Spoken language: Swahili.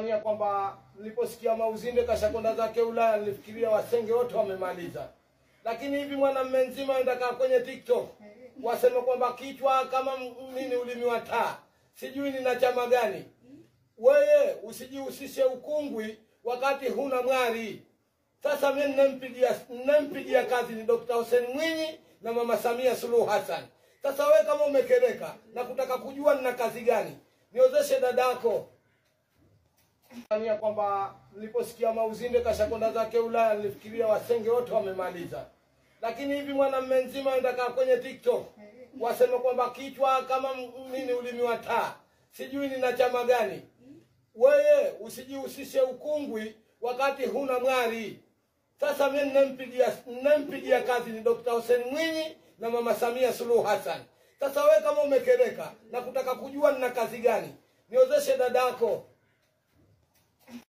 Kwamba niliposikia Mauzinde kashakwenda zake Ulaya nilifikiria Wasenge wote wamemaliza. Lakini hivi mwanamume nzima anataka kwenye TikTok waseme kwamba kichwa kama nini ulimi wa taa. Sijui nina chama gani. Wewe usijihusishe ukungwi wakati huna mwari. Sasa mimi ninampigia kazi ni Dr. Hussein Mwinyi na Mama Samia Suluhu Hassan. Sasa wewe kama umekereka na kutaka kujua nina kazi gani, niozeshe dadako. Kwamba niliposikia Mauzinde kashakwenda zake Ulaya nilifikiria Wasenge wote wamemaliza. Lakini hivi mwanamume nzima anataka kwenye TikTok waseme kwamba kichwa kama nini ulimi wa taa. Sijui nina chama gani. Wewe usijihusishe ukungwi wakati huna mwari. Sasa mimi ninampigia kazi ni Dr. Hussein Mwinyi na Mama Samia Suluhu Hassan. Sasa wewe kama umekereka na kutaka kujua nina kazi gani, niozeshe dadako.